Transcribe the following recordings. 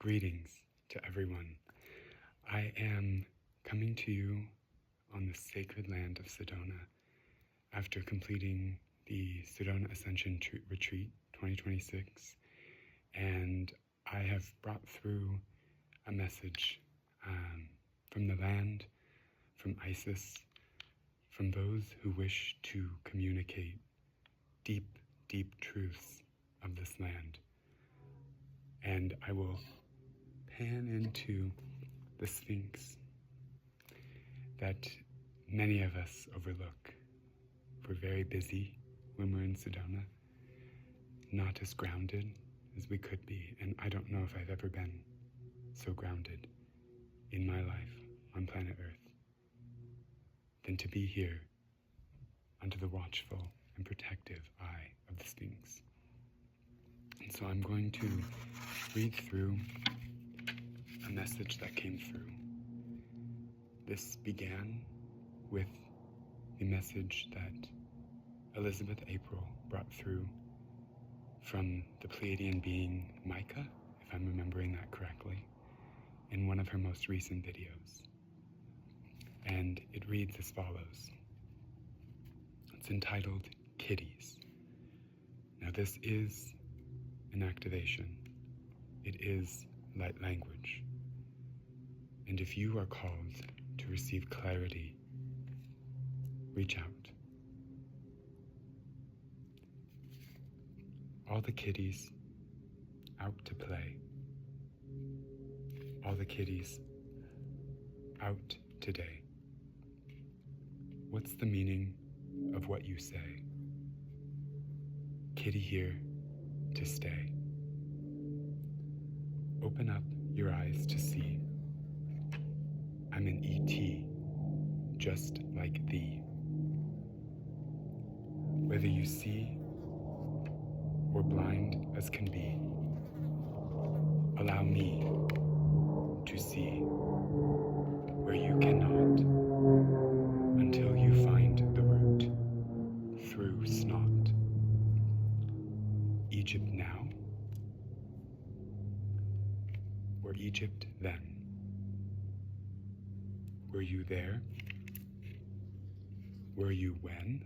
Greetings to everyone. I am coming to you on the sacred land of Sedona after completing the Sedona Ascension Retreat 2026, and I have brought through a message from the land, from Isis, from those who wish to communicate deep, deep truths of this land. And I will pan into the Sphinx that many of us overlook. We're very busy when we're in Sedona, not as grounded as we could be, and I don't know if I've ever been so grounded in my life on planet Earth than to be here under the watchful and protective eye of the Sphinx. And so I'm going to read through a message that came through. This began with the message that Elizabeth April brought through from the Pleiadian being Micah, if I'm remembering that correctly, in one of her most recent videos. And it reads as follows. It's entitled Kitties. Now this is an activation. It is light language. And if you are called to receive clarity, reach out. All the kitties out to play. All the kitties out today. What's the meaning of what you say? Kitty here to stay. Open up your eyes to see. I'm an ET, just like thee. Whether you see or blind as can be, allow me to see where you cannot, until you find the route through snot. Egypt now, or Egypt then? Were you there? Were you when?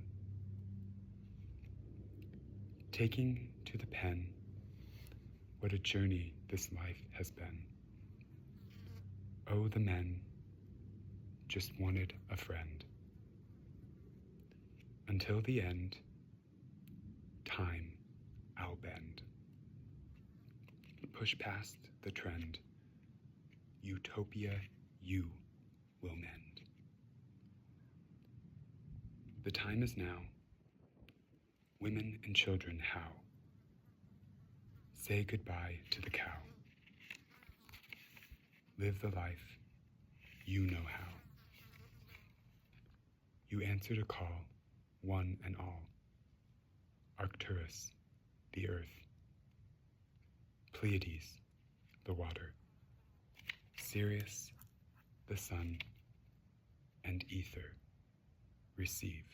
Taking to the pen, what a journey this life has been. Oh, the men just wanted a friend. Until the end, time I'll bend. Push past the trend. Utopia you will mend. The time is now. Women and children, how? Say goodbye to the cow. Live the life you know how. You answered a call, one and all. Arcturus, the earth. Pleiades, the water. Sirius, the sun. And ether, receive.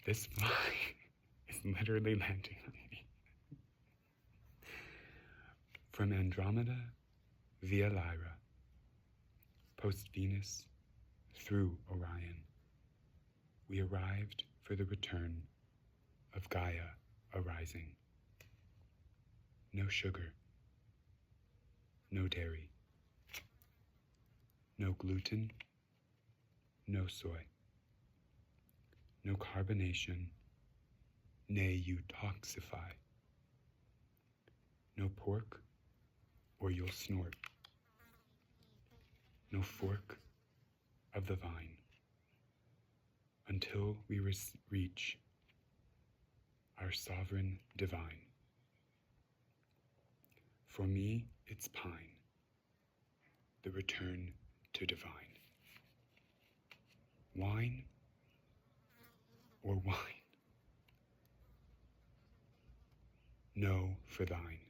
This fly is literally landing on me. From Andromeda via Lyra, post-Venus through Orion, we arrived for the return of Gaia arising. No sugar, no dairy, no gluten, no soy. No carbonation, nay, you toxify. No pork, or you'll snort. No fork of the vine, until we reach our sovereign divine. For me, it's pine, the return to divine. Wine or wine? No for thine.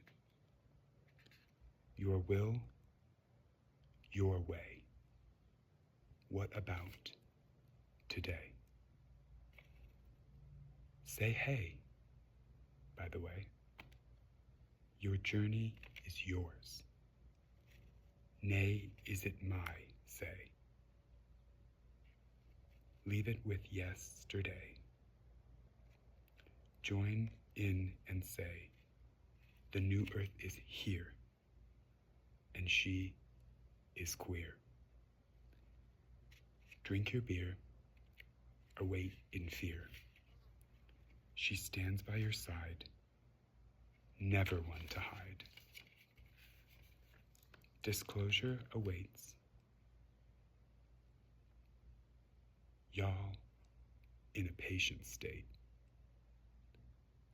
Your will, your way. What about today? Say hey, by the way. Your journey is yours. Nay, is it my say? Leave it with yesterday. Join in and say, the new earth is here, and she is queer. Drink your beer, await in fear. She stands by your side, never one to hide. Disclosure awaits. Y'all in a patient state.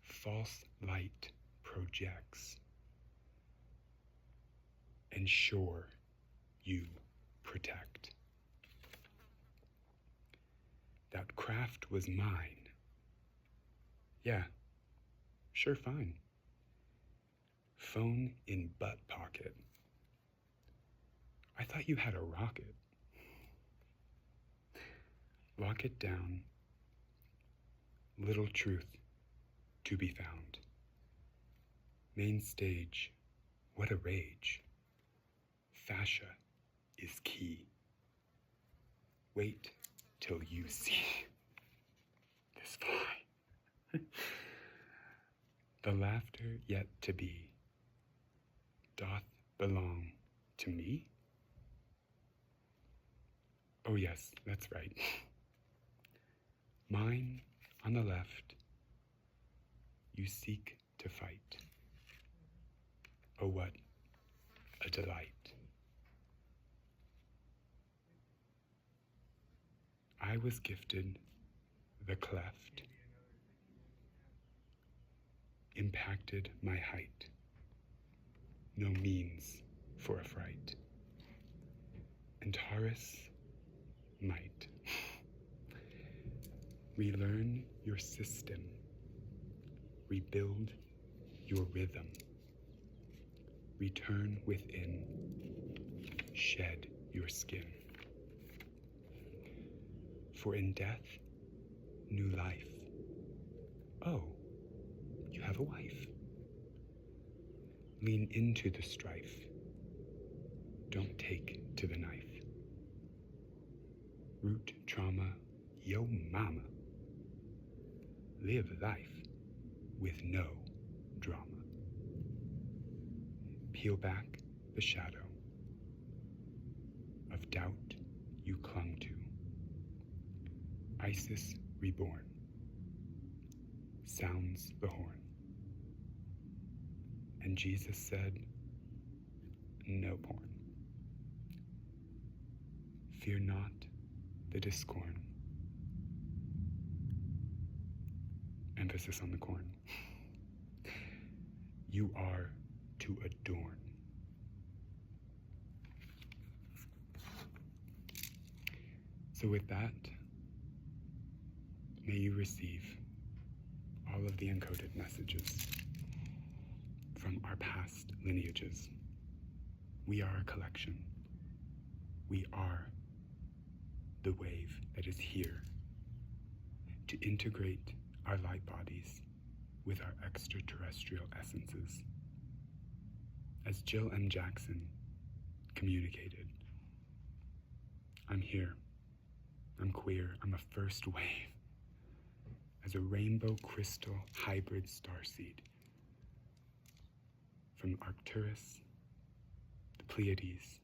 False light projects. Ensure you protect. That craft was mine. Yeah, sure, fine. Phone in butt pocket. I thought you had a rocket. Lock it down. Little truth to be found. Main stage, what a rage. Fascia is key. Wait till you see this fly. The laughter yet to be doth belong to me? Oh yes, that's right. Mine on the left, you seek to fight. Oh, what a delight. I was gifted the cleft, impacted my height, no means for a fright. Antares might. Relearn your system, rebuild your rhythm, return within, shed your skin. For in death, new life. Oh, you have a wife. Lean into the strife. Don't take to the knife. Root trauma, yo mama. Live life with no drama. Peel back the shadow of doubt you clung to. Isis reborn sounds the horn. And Jesus said, no porn. Fear not the discorn. Emphasis on the corn. You are to adorn. So with that, may you receive all of the encoded messages from our past lineages. We are a collection. We are the wave that is here to integrate our light bodies with our extraterrestrial essences. As Jill M. Jackson communicated, I'm here, I'm queer, I'm a first wave, as a rainbow crystal hybrid starseed from Arcturus, the Pleiades,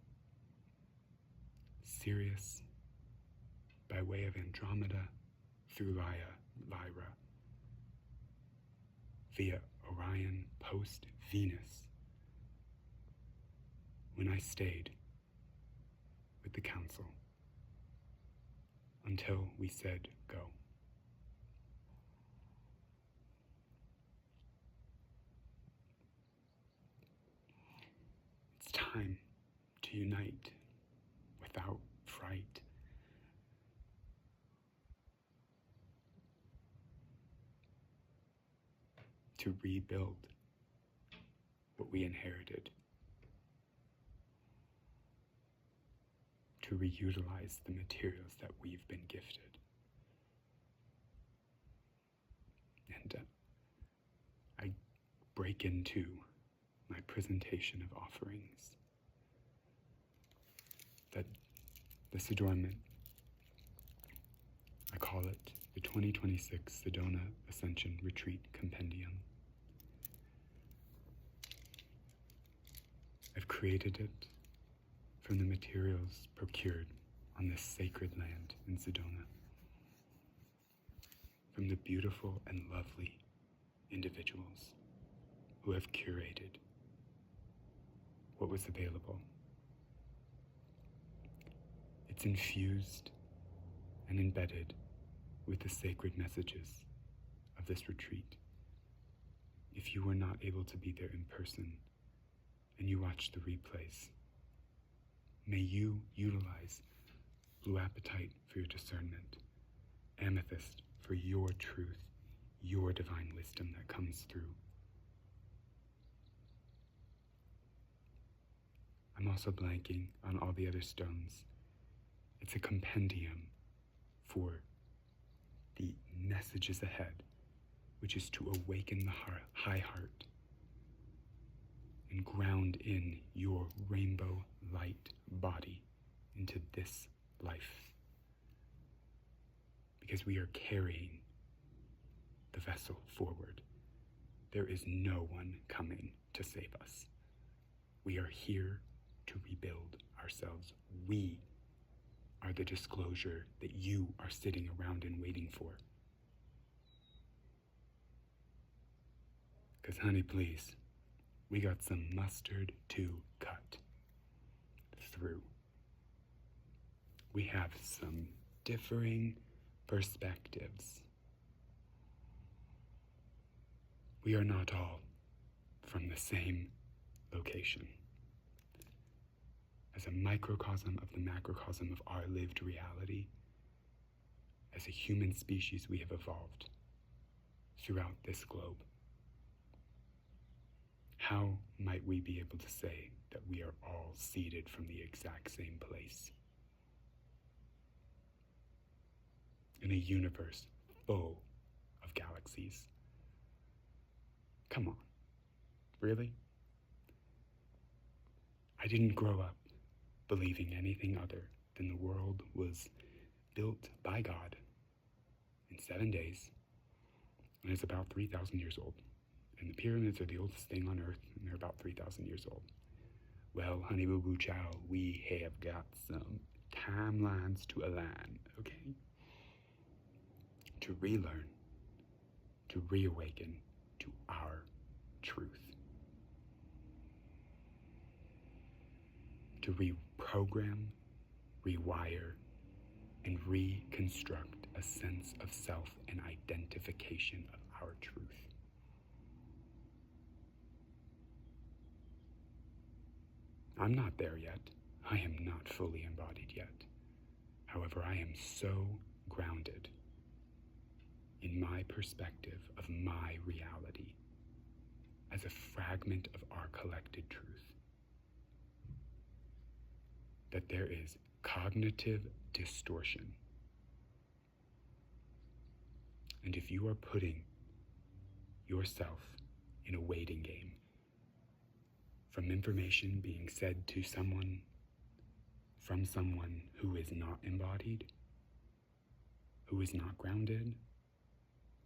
Sirius, by way of Andromeda through Lyra, via Orion post Venus, when I stayed with the council until we said go. It's time to unite without fright. To rebuild what we inherited. To reutilize the materials that we've been gifted. And I break into my presentation of offerings. That this adornment, I call it the 2026 Sedona Ascension Retreat Compendium. I've created it from the materials procured on this sacred land in Sedona, from the beautiful and lovely individuals who have curated what was available. It's infused and embedded with the sacred messages of this retreat. If you were not able to be there in person and you watch the replays, may you utilize blue apatite for your discernment, amethyst for your truth, your divine wisdom that comes through. I'm also blanking on all the other stones. It's a compendium for the messages ahead, which is to awaken the high heart and ground in your rainbow light body into this life. Because we are carrying the vessel forward. There is no one coming to save us. We are here to rebuild ourselves. We are the disclosure that you are sitting around and waiting for. Because honey, please, we got some mustard to cut through. We have some differing perspectives. We are not all from the same location. As a microcosm of the macrocosm of our lived reality, as a human species, we have evolved throughout this globe. How might we be able to say that we are all seeded from the exact same place? In a universe full of galaxies. Come on, really? I didn't grow up believing anything other than the world was built by God in 7 days and is about 3,000 years old. And the pyramids are the oldest thing on Earth, and they're about 3,000 years old. Well, honey boo boo chow, we have got some timelines to align, okay? To relearn, to reawaken to our truth. To reprogram, rewire, and reconstruct a sense of self and identification of our truth. I'm not there yet. I am not fully embodied yet. However, I am so grounded in my perspective of my reality as a fragment of our collected truth that there is cognitive distortion. And if you are putting yourself in a waiting game from information being said to someone, from someone who is not embodied, who is not grounded,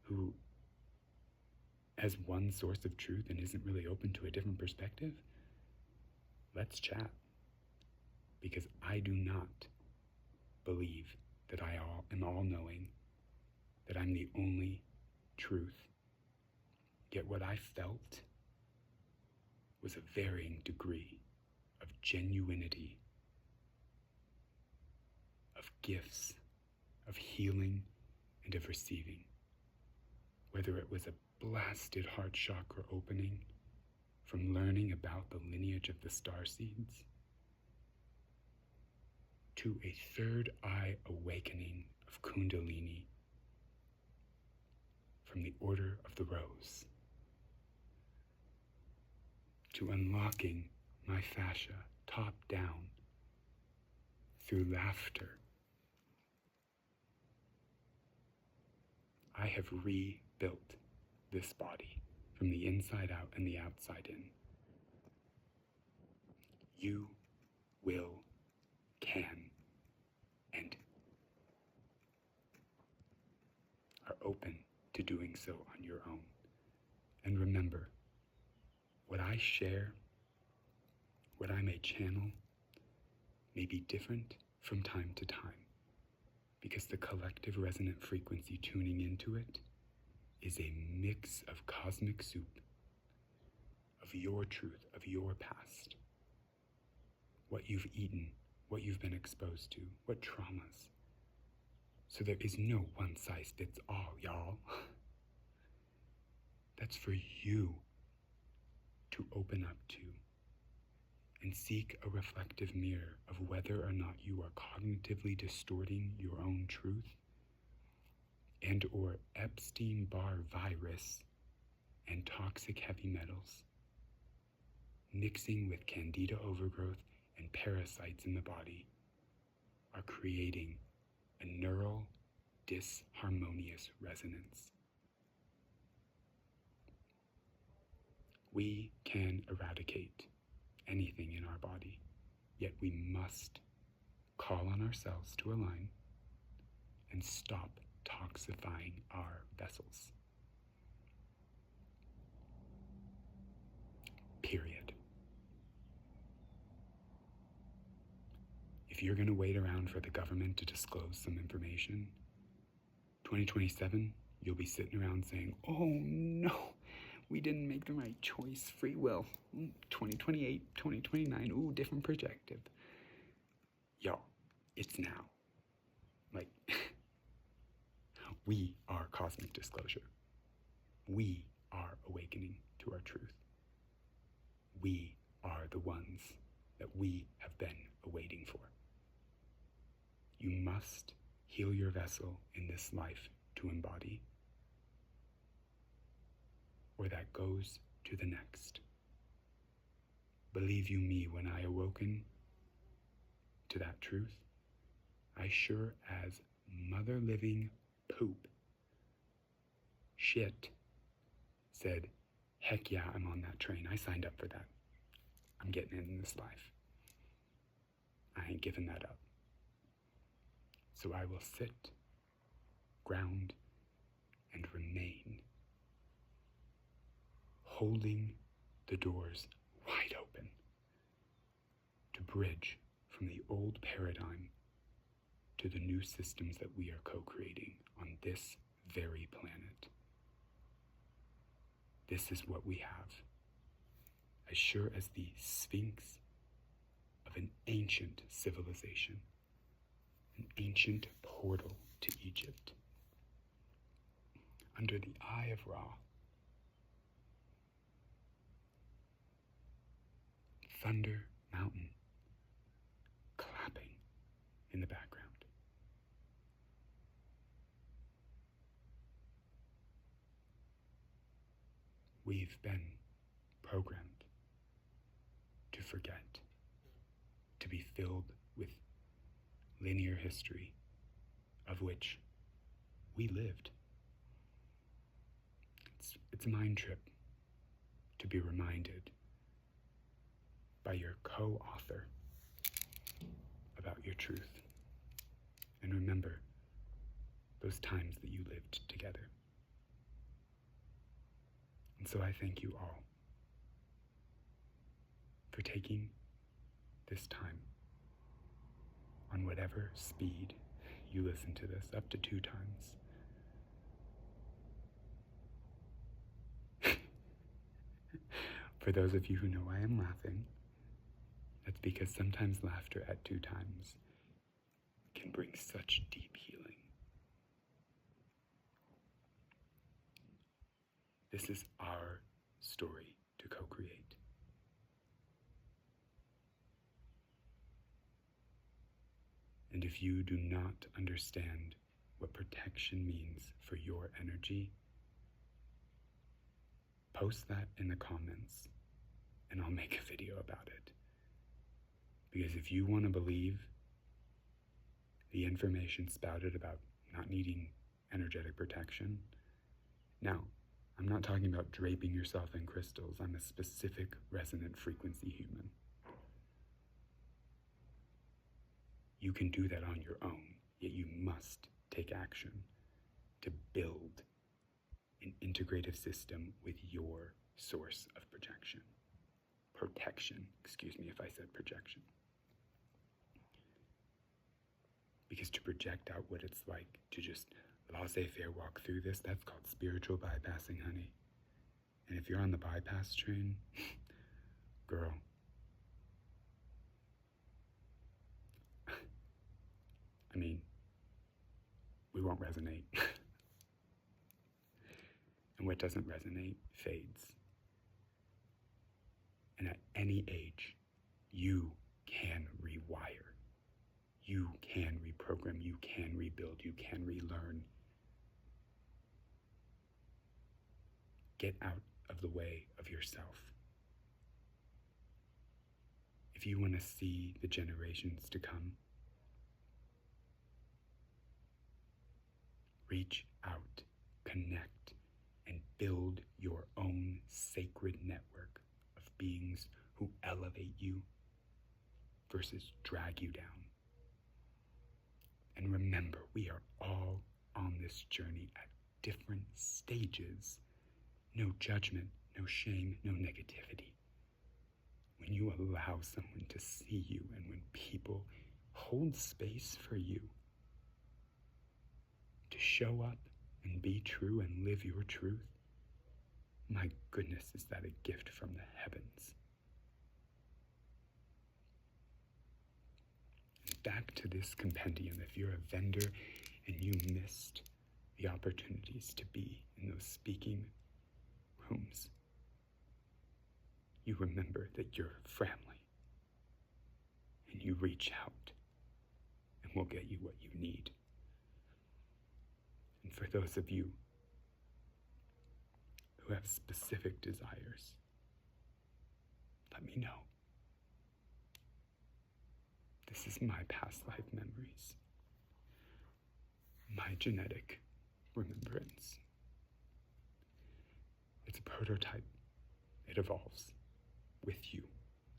who has one source of truth and isn't really open to a different perspective, let's chat. Because I do not believe that I am all-knowing, that I'm the only truth. Yet what I felt was a varying degree of genuinity, of gifts, of healing, and of receiving. Whether it was a blasted heart chakra opening from learning about the lineage of the starseeds, to a third eye awakening of Kundalini from the Order of the Rose, to unlocking my fascia top down through laughter. I have rebuilt this body from the inside out and the outside in. You will, can, and are open to doing so on your own. And remember, what I share, what I may channel, may be different from time to time, because the collective resonant frequency tuning into it is a mix of cosmic soup, of your truth, of your past, what you've eaten, what you've been exposed to, what traumas. So there is no one size fits all, y'all. That's for you to open up to and seek a reflective mirror of whether or not you are cognitively distorting your own truth and or Epstein-Barr virus and toxic heavy metals mixing with candida overgrowth and parasites in the body are creating a neural disharmonious resonance. We can eradicate anything in our body, yet we must call on ourselves to align and stop toxifying our vessels. Period. If you're going to wait around for the government to disclose some information, 2027, you'll be sitting around saying, oh no, we didn't make the right choice, free will. 2028, 2029, ooh, different perspective. Y'all, it's now. Like, we are cosmic disclosure. We are awakening to our truth. We are the ones that we have been awaiting for. You must heal your vessel in this life to embody, or that goes to the next. Believe you me, when I awoken to that truth, I sure as mother living poop shit said, heck yeah, I'm on that train. I signed up for that. I'm getting in this life. I ain't giving that up. So I will sit, ground, and remain, holding the doors wide open to bridge from the old paradigm to the new systems that we are co-creating on this very planet. This is what we have, as sure as the sphinx of an ancient civilization, an ancient portal to Egypt. Under the eye of Ra, Thunder Mountain clapping in the background. We've been programmed to forget, to be filled with linear history of which we lived. It's a mind trip to be reminded by your co-author about your truth. And remember those times that you lived together. And so I thank you all for taking this time on whatever speed you listen to this, up to 2 times. For those of you who know I am laughing, that's because sometimes laughter at 2 times can bring such deep healing. This is our story to co-create. And if you do not understand what protection means for your energy, post that in the comments and I'll make a video about it. Because if you want to believe the information spouted about not needing energetic protection, now, I'm not talking about draping yourself in crystals. I'm a specific resonant frequency human. You can do that on your own, yet you must take action to build an integrative system with your source of protection. Excuse me if I said projection. Because to project out what it's like to just laissez-faire walk through this, that's called spiritual bypassing, honey. And if you're on the bypass train, girl, I mean, we won't resonate. And what doesn't resonate fades. And at any age, you can rewire. You can reprogram. You can rebuild. You can relearn. Get out of the way of yourself. If you want to see the generations to come, reach out, connect, and build your own sacred network of beings who elevate you versus drag you down. And remember, we are all on this journey at different stages. No judgment, no shame, no negativity. When you allow someone to see you and when people hold space for you to show up and be true and live your truth, my goodness, is that a gift from the heavens. And back to this compendium, if you're a vendor and you missed the opportunities to be in those speaking rooms, you remember that you're family and you reach out and we'll get you what you need. And for those of you who have specific desires, let me know. This is my past life memories, my genetic remembrance. It's a prototype. It evolves with you,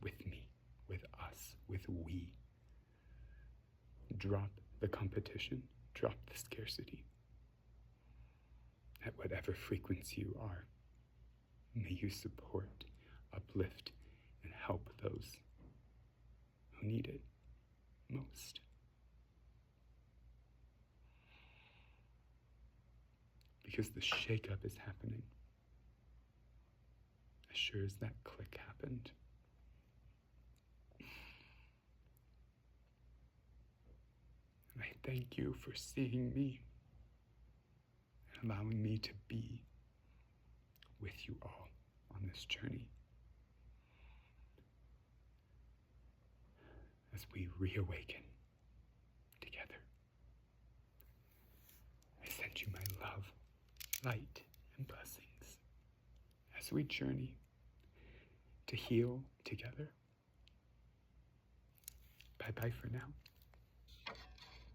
with me, with us, with we. Drop the competition, drop the scarcity. At whatever frequency you are, may you support, uplift, and help those who need it most. Because the shakeup is happening. As sure as that click happened. And I thank you for seeing me and allowing me to be with you all on this journey. As we reawaken together. I send you my love, light, and blessings as we journey to heal together. Bye-bye for now.